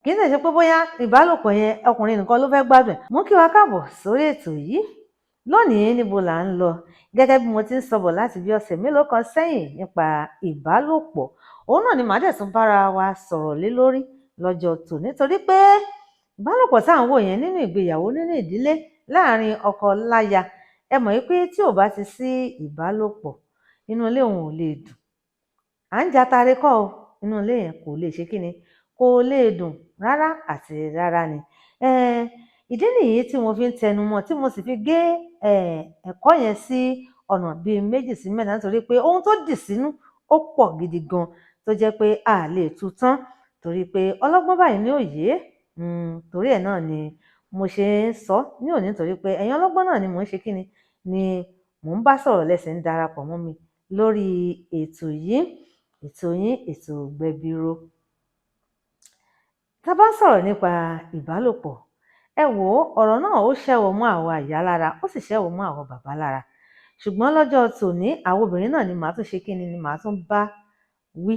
kì í sì ṣe pé bóyá ìbálòpọ̀ yẹn ọkùnrin nìkan ló fẹ́ gbádùn ẹ̀. Mo kí wa káàbọ̀ sórí ètò yìí. Lónìí níbo là ń lọ? Gẹ́gẹ́ bí mo ti ń sọ̀bọ̀ láti bí ọ̀sẹ̀ mélòó kan sẹ́yìn nípa ìbálòpọ̀, òun náà ni màá dẹ̀ tún bára wa sọ̀rọ̀ lé lórí lọ́jọ́ tòní, nítorí pé ìbálòpọ̀ tá à ń wò yẹn nínú ìgbéyàwó, nínú ìdílé láàárín ọkọ láya, ẹ mọ̀ wípé tí ò bá ti sí ìbálòpọ̀, inú ilé òun ò lè dùn. À ń jatare kọ́ o, inú ilé yẹn kò lè ṣe kíni, kò lè dùn rárá àti rárá ni. Ìdí nìyí tí mo fi ń tẹnu mọ́, tí mo sì fi gé ẹ̀kọ́ yẹn sí ọ̀nà bíi méjì sí mẹ́ta, nítorí pé ohun tó dì sínú ó pọ̀ gidi gan, tó jẹ́ pé a lè tú tán, torí pé ọlọ́gbọ́n báyìí ní òye. Torí ẹ̀ náà ni mo ṣe ń sọ ní òní, nítorí pé ẹ̀yin ọlọ́gbọ́n náà ni mò ń ṣe kíni, ni mò ń bá sọ̀rọ̀, lẹ́sìn ń darapọ̀ mọ́ mi lórí ètò yìí, ètò yín, ètò Gbẹ̀bíró. Tá bá ń sọ̀rọ̀ nípa ìbálòpọ̀, ẹ wò ó, ọ̀rọ̀ náà ó ṣẹ̀wọ̀ mọ́ àwa ìyá lára, ó sì ṣẹ̀wọ̀ mọ́ àwọn bàbá lára. Ṣùgbọ́n lọ́jọ́ tòní, àwọn obìnrin náà ni màá tún ṣe kíni, ni màá tún bá wí,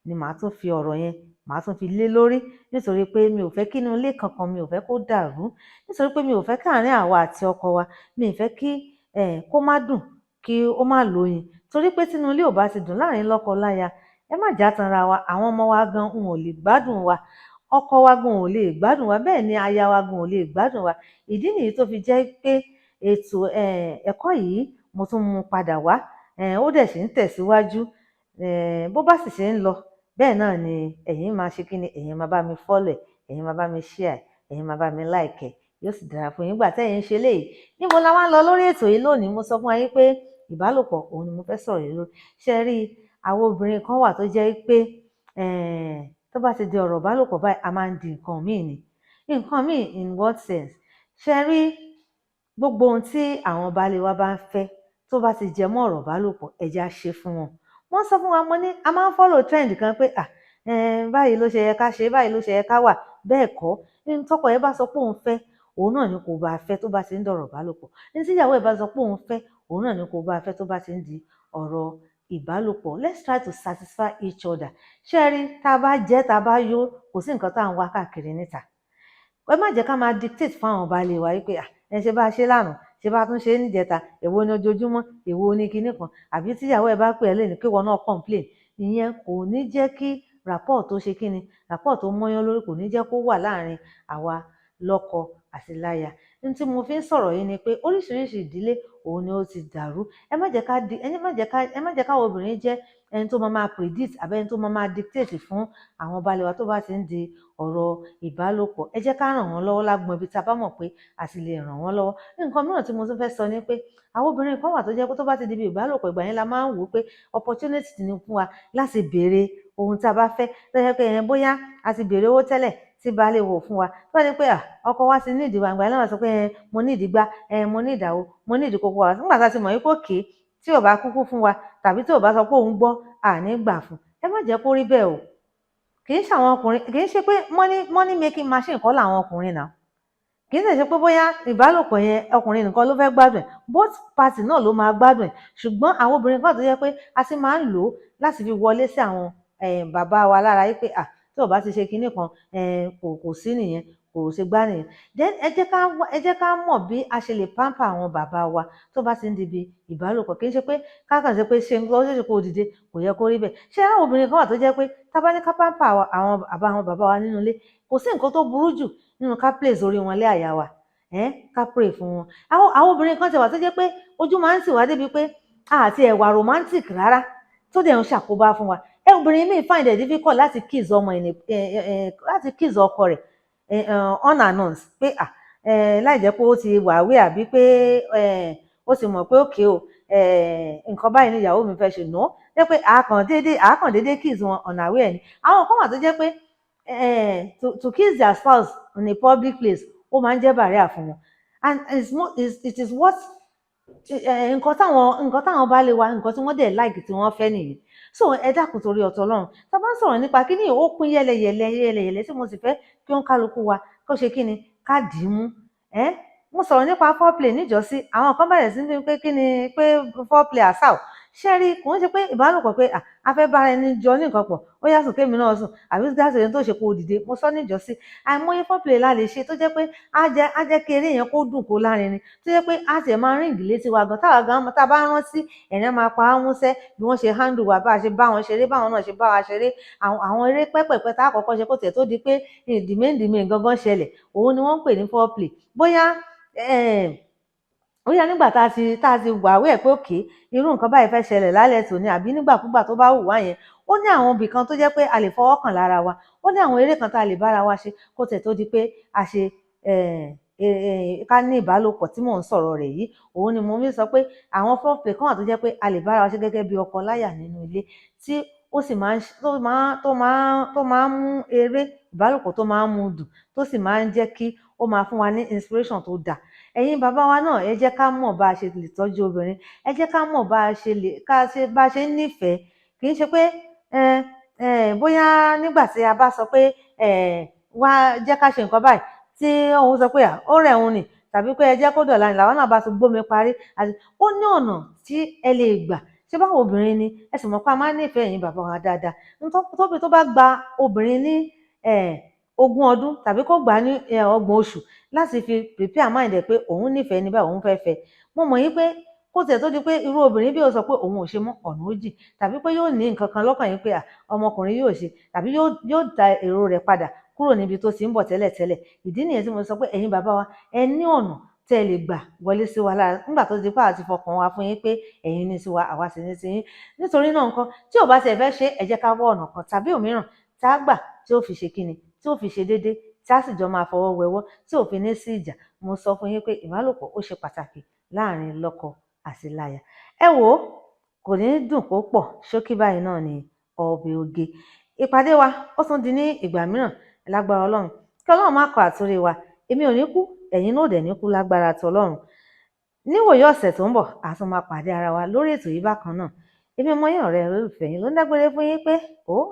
ni màá tún fi ọ̀rọ̀ yẹn, màá tún fi lé lórí, nítorí pé mi ò fẹ́ kí inú ilé kankan, mi ò fẹ́ kó dàrú, nítorí pé mi ò fẹ́ káàárín àwa àti ọkọ wa, mi ò fẹ́ kí kó má dùn, kí ó má lóyin. Torí pé tí inú ilé ò bá ti dùn láàárín lọ́kọ láya, ẹ má jà tanra wa, àwọn ọmọ wa gan wọn ò lè gbádùn wa, ọkọ wa gan ò lè gbádùn wa, bẹ́ẹ̀ ni aya wa gan ò lè gbádùn wa. Ìdí nìyí tó fi jẹ́ pé ètò ẹ̀kọ́ yìí mo tún mú padà wá, ó dẹ̀ sì ń tẹ̀síwájú. Bó bá sì ṣe ń lọ, bẹ́ẹ̀ náà ni ẹ̀yin máa ṣe kíni, ẹ̀yin máa bá mi follow, ẹ̀yin máa bá mi share, ẹ̀yin máa bá mi like, yóò sì dára fún yín nígbà tẹ́yin ń ṣe léyìí. Níbo la wá ń lọ lórí ètò yìí lónìí? Mo sọ fún yín pé ìbálòpọ̀ òun ni mo fẹ́ sọ̀rọ̀ yìí lórí. Ṣé rí, àwọn obìnrin kan wà tó jẹ́ pé tó bá ti di ọ̀rọ̀ ìbálòpọ̀ báyìí, a máa ń di nǹkan míì ni. Nǹkan míì in what sense? Ṣé rí, gbogbo ohun tí àwọn baálé wa bá ń fẹ́ tó bá ti jẹ mọ́ ọ̀rọ̀ ìbálòpọ̀, ẹ jẹ́ á ṣe fún wọn. Wọ́n sọ fún wa, mo ní a máa ń follow trend kan pé báyìí ló ṣe yẹ ká ṣe, báyìí ló ṣe yẹ ká wà. Bẹ́ẹ̀ kọ́, ní tọ́kọ ẹ bá sọ pé òun fẹ́, òun náà ni kò bá fẹ́ tó bá ti ń dọ̀rọ̀ ìbálòpọ̀. Ní tí ìyàwó ẹ bá sọ pé òun fẹ́, òun náà ni kò bá fẹ́ tó bá ti ń di ọ̀rọ̀ ìbálòpọ̀. Let's try to satisfy each other. Ṣé rí, tá a bá jẹ́, tá a bá yó, kò sí nǹkan tá à ń wá káàkiri níta. Ẹ má jẹ́ ká máa dictate fún àwọn baálé wa wípé ẹ ṣe bá ṣe lánàá, ṣe bá tún ṣe níjẹta, èwo ni ojoojúmọ́, èwo ni kinní kan, àbí tí ìyàwó ẹ bá pè ẹ́ lẹ́nu kí ìwọ náà complain. Ìyẹn kò ní jẹ́ kí rapport tó ṣe kíni, rapport tó mọ́yán lórí, kò ní jẹ́ kó wà láàárín àwa lọ́kọ àti láya. Ní tí mo fi ń sọ̀rọ̀ yìí ni pé oríṣiríṣi ìdílé òun ni ó ti dàrú. Ẹ má jẹ́ ká obìnrin jẹ́ ẹni tó máa predict, àbí ẹni tó máa dictate fún àwọn baálé wa tó bá ti ń di ọ̀rọ̀ ìbálòpọ̀. Ẹ jẹ́ ká ràn wọ́n lọ́wọ́ lágbọn ibi tá a bá mọ̀ pé a sì lè ràn wọ́n lọ́wọ́. Nǹkan mìíràn tí mo tún fẹ́ sọ ni pé àwọn obìnrin kan wà tó jẹ́ pé tó bá ti di ibi ìbálòpọ̀, ìgbà yẹn la máa ń wò pé opportunity ni fún wa láti béèrè ohun tí a bá fẹ́. Tó jẹ́ pé bóyá a ti béèrè owó tẹ́lẹ̀ tí baálé wò fún wa, tó bá jẹ́ pé ọkọ wa ti ní ìdí wa, ìgbà yẹn náà sọ pé mo ní ìdígbá, mo ní ìdàwó, mo ní ìdíkòkò wa. Nígbà tá a ti mọ̀ wípé òkè tí ò bá kúkú fún wa, tàbí tí ò bá sọ pé òun gbọ́, àní gbà fún. Ẹ má jẹ́ kó rí bẹ́ẹ̀ o. Kì í ṣe àwọn ọkùnrin, kì í ṣe pé money making machine kọ́ làwọn ọkùnrin náà. Kì í ṣe pé bóyá ìbálòpọ̀ yẹn ọkùnrin nìkan ló fẹ́ gbádùn ẹ̀, both party náà ló máa gbádùn ẹ̀. Ṣùgbọ́n àwọn obìnrin kan tó jẹ́ pé a sì máa ń lò ó láti fi wọlé sí àwọn bàbá wa lára wípé tí ò bá ti ṣe kinní kan, kò sí nìyẹn, kò ṣe gbá nìyẹn. Then ẹ jẹ́ ká mọ̀ bí a ṣe lè pamper àwọn bàbá wa tó bá ti ń di ibi ìbálòpọ̀. Kì í ṣe pé kákan ṣe pé ṣe ń lọ ṣèṣe kó dìde, kò yẹ kó rí bẹ́ẹ̀. Ṣé àwọn obìnrin kan wà tó jẹ́ pé tá bá ní ká pamper àwọn bàbá wa nínú ilé, kò sí nǹkan tó burú jù nínú ká place orí wọn lé àyà wa, ká pray fún wọn. Àwọn obìnrin kan ti wà tó jẹ́ pé ojú máa ń tì wá débi pé àti ẹ̀wà romantic rárá, tó dẹ̀ ń ṣàkóbá fún wa. Obìnrin míì find it difficult láti kiss ọkọ rẹ̀ unannounced, pé láì jẹ́ pé ó ti wà aware, àbí pé ó ti mọ̀ pé òkè o, nǹkan báyìí ni ìyàwó mi fẹ́ ṣe nà. Jẹ́ pé àákàn déédéé kiss wọn unaware ni. Àwọn kan wà tó jẹ́ pé to kiss their spouse in a public place ó máa ń jẹ́ barrier fún wọn, and it is what nǹkan táwọn bá lè wa, nǹkan tí wọ́n dẹ̀ like, tí wọ́n fẹ́ nìyí. So ẹ dákun torí ọ̀tọ̀ Ọlọ́run, tá bá ń sọ̀rọ̀ nípa kíní ó pín yẹ́lẹyẹ̀lẹ tí mo sì fẹ́ kí ó ń kálukú wa kó ṣe kíni, ká dì í mú. Mo sọ̀rọ̀ nípa foreplay níjọ́sí, àwọn kan bẹ̀rẹ̀ sí ní pé kíni, pé foreplay àṣà ò. ṣé rí kò ń ṣe pé ìbálòpọ̀ pé a fẹ́ bára ẹni jọ ní nǹkan pọ̀ ó yá sùn kémi náà sùn àbí dáṣe ẹni tó ṣe kó dìde. Mo sọ níjọ́sí àìmọye foreplay la lè ṣe tó jẹ́ pé á jẹ́ kí eré yẹn kó dùn kó lárinrin tó jẹ́ pé á tiẹ̀ máa ríǹgì létí wa gan táwa gan tá a bá rántí ẹ̀rín máa pa á músẹ́ bí wọ́n ṣe handle wa bá a ṣe bá wọn ṣeré báwọn náà ṣe bá wa ṣeré àwọn eré pẹ́pẹ̀pẹ́ tá a kọ́kọ́ ṣe kó tiẹ̀ tó di pé dìmẹ́ǹdìmẹ́ gangan ṣẹlẹ̀ òun ni wọ́n ń pè ní foreplay. Bóyá nígbà tá a ti wà wí ẹ̀ pé òkè irú nǹkan báyìí fẹ́ ṣẹlẹ̀ lálẹ́ tòní àbí nígbàkúgbà tó bá wù wá yẹn ó ní àwọn ibì kan tó jẹ́ pé a lè fọwọ́ kàn lára wa ó ní àwọn eré kan tá a lè bára wa ṣe kó tẹ̀ tó di pé a ṣe ká ní ìbálòpọ̀ tí mò ń sọ̀rọ̀ rẹ̀ yìí. Òun ni mo fi sọ pé àwọn foreplay kan wà tó jẹ́ pé a lè bára wa ṣe gẹ́gẹ́ bí ọkọ láyà nínú ilé tí ó sì máa ń mú eré ìbálòpọ̀ tó máa ń mú dùn tó sì máa ń jẹ́ kí ó máa fún wa ní inspiration tó dáa. Ẹ̀yin bàbá wa náà ẹ jẹ́ ká mọ̀ bá a ṣe lè tọ́jú obìnrin ẹ jẹ́ ká mọ̀ bá a ṣe nífẹ̀ẹ́ kì í ṣe pé bóyá nígbà tí a bá sọ pé wá jẹ́ ká ṣe nǹkan báyìí tí òun sọ pé ó rẹ̀ òun nì tàbí pé ẹ jẹ́ kó dọ̀la ni làwọn náà bá ti gbómi parí ó ní ọ̀nà tí ẹ lè gbà ṣé báwo obìnrin ni ẹ sì mọ̀ pé a máa ń nífẹ̀ẹ́ ẹ̀yin bàbá wa dáadáa tóbi tó bá gba obìnrin ní 20 ọdún tàbí kó gbà ní 30 oṣù láti fi prepare mind ẹ̀ pé òun nífẹ̀ẹ́ ní báyìí òun fẹ́ fẹ́ mo mọ̀ yín pé kó tiẹ̀ tó di pé irú obìnrin bí ó sọ pé òun ò ṣe mọ́ ọ̀nà ó jìn tàbí pé yóò ní nǹkan kan lọ́kàn yín pé ọmọkùnrin yóò ṣe tàbí yóò da èrò rẹ̀ padà kúrò níbi tó ti ń bọ̀ tẹ́lẹ̀tẹ́lẹ̀. Ìdí nìyẹn tí mo sọ pé ẹ̀yin bàbá wa ẹ ní ọ̀nà tẹ́ ẹ lè gbà wọlé sí wa lára nígbà tó di pé àti fọkàn wa fún yín pé ẹ̀yin ní sí wa àwa sì ní sí yín. Nítorí náà nǹkan tí ò bá tiẹ̀ fẹ́ ṣe ẹ jẹ́ ká wọ ọ̀nà kan tàbí òmíràn tá a gbà tí ó fi ṣe kíni tí ó fi ṣe déédéé tí a sì jọ máa fọwọ́ wẹwọ́ tí ò fi ní sí ìjà. Mo sọ fún yín pé ìbálòpọ̀ ó ṣe pàtàkì láàrin lọ́kọ àti láya. Ẹ wò ó kò ní dùn kó pọ̀ ṣókí báyìí náà ni ọbẹ̀ oge. Ìpàdé wa ó tún di ní ìgbà mìíràn lágbára Ọlọ́run kí Ọlọ́run má kọ àtúnrí wa èmi ò ní kú ẹ̀yin náà ò dẹ̀ ní kú lágbára tọlọ́run. Níwòyí ọ̀sẹ̀ tó ń bọ̀ a tún máa pàdé ara wa lórí ètò yìí bákan náà. Èmi ọmọ yín ọ̀rẹ́ olólùfẹ́ yín ló ń dágbére fún yín pé ó